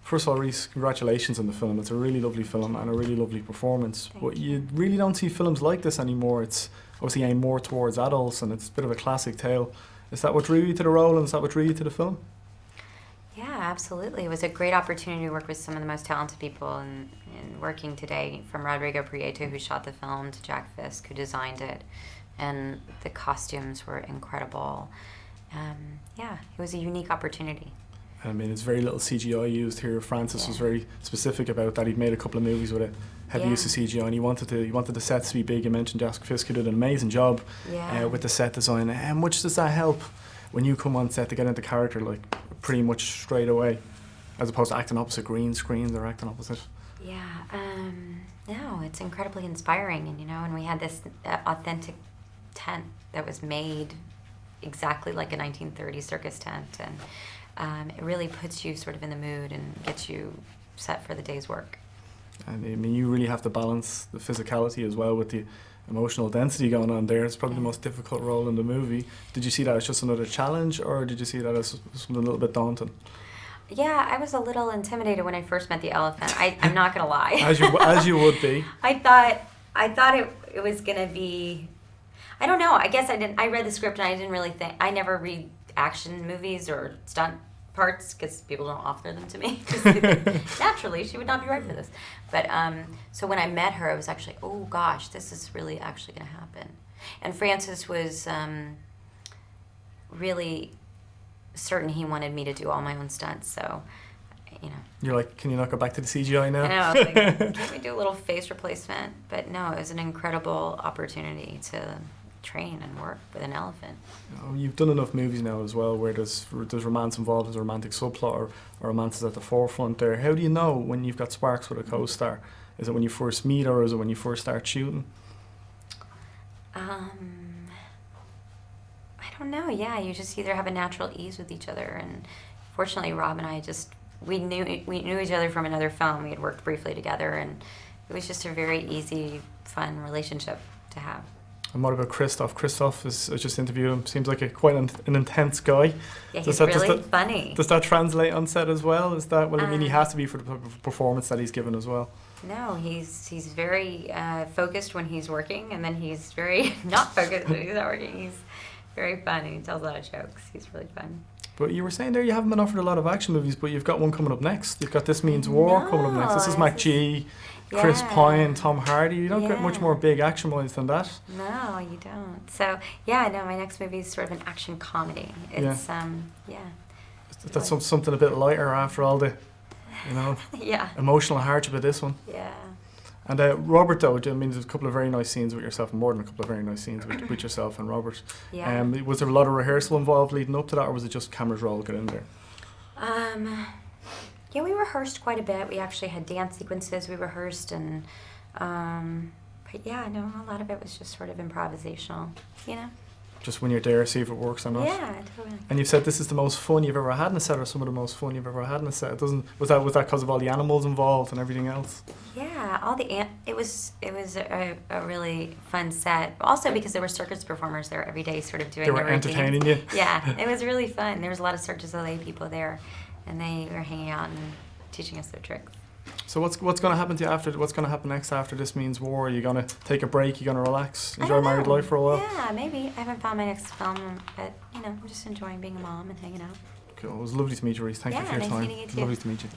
First of all, Reese, congratulations on the film. It's a really lovely film and a really lovely performance. Thank But you really don't see films like this anymore. It's obviously aimed more towards adults and it's a bit of a classic tale. Is that what drew you to the role and is that what drew you to the film? Yeah, absolutely. It was a great opportunity to work with some of the most talented people in working today, from Rodrigo Prieto, who shot the film, to Jack Fisk, who designed it. And the costumes were incredible. Yeah, it was a unique opportunity. I mean, it's very little CGI used here. Francis was very specific about that. He'd made a couple of movies with a heavy use of CGI, and he wanted the sets to be big. You mentioned Jack Fisk, who did an amazing job with the set design. How much does that help when you come on set to get into character, like pretty much straight away, as opposed to acting opposite green screens or acting opposite? Yeah, no, it's incredibly inspiring, and we had this authentic tent that was made exactly like a 1930s circus tent, and it really puts you sort of in the mood and gets you set for the day's work. And I mean, you really have to balance the physicality as well with the emotional density going on there. It's probably the most difficult role in the movie. Did you see that as just another challenge, or did you see that as something a little bit daunting? Yeah, I was a little intimidated when I first met the elephant. I'm not gonna lie. as you would be. I thought it was gonna be. I don't know. I guess I didn't. I read the script and I didn't really think. I never read action movies or stunt parts because people don't offer them to me. Naturally, she would not be right for this. But so when I met her, I was actually, oh gosh, this is really actually going to happen. And Francis was really certain he wanted me to do all my own stunts. So, You're like, can you not go back to the CGI now? I know. I was like, can't we do a little face replacement? But no, it was an incredible opportunity to train and work with an elephant. You've done enough movies now as well where there's romance involved, there's a romantic subplot, or romance is at the forefront there. How do you know when you've got sparks with a co-star? Is it when you first meet her, or is it when you first start shooting? I don't know. Yeah, you just either have a natural ease with each other, and fortunately, Rob and I we knew each other from another film. We had worked briefly together, and it was just a very easy, fun relationship to have. And what about Christoph? Christoph I just interviewed him. Seems like quite an intense guy. Yeah, he's really funny. Does that translate on set as well? Is that he has to be for the performance that he's given as well? No, he's very focused when he's working, and then he's very not focused when he's not working. He's very fun, and he tells a lot of jokes. He's really fun. But you were saying there you haven't been offered a lot of action movies, but you've got one coming up next. You've got This Means War coming up next. This is McGee, Chris Pine, Tom Hardy. You don't get much more big action movies than that. No, you don't. So, my next movie is sort of an action comedy. It's, That's something a bit lighter after all the, emotional hardship of this one. Yeah. And Robert, though, I mean, there's a couple of very nice scenes with yourself, and more than a couple of very nice scenes with yourself and Robert. Yeah. Was there a lot of rehearsal involved leading up to that, or was it just cameras roll, get in there? Yeah, we rehearsed quite a bit. We actually had dance sequences we rehearsed, and but a lot of it was just sort of improvisational, Just when you're there, see if it works or not. Yeah, totally. And you've said this is the most fun you've ever had in a set, or some of the most fun you've ever had in a set. Was that because of all the animals involved and everything else? Yeah, it was a really fun set. Also because there were circus performers there every day, sort of doing. They were entertaining you. Yeah, it was really fun. There was a lot of Circus LA people there, and they were hanging out and teaching us their tricks. So what's going to happen to you after? What's going to happen next after This Means War? Are you going to take a break? You going to relax, enjoy married life for a while? Yeah, maybe. I haven't found my next film, but I'm just enjoying being a mom and hanging out. Cool. It was lovely to meet you, Reese. Thank you for your time. Nice meeting you too. Lovely to meet you.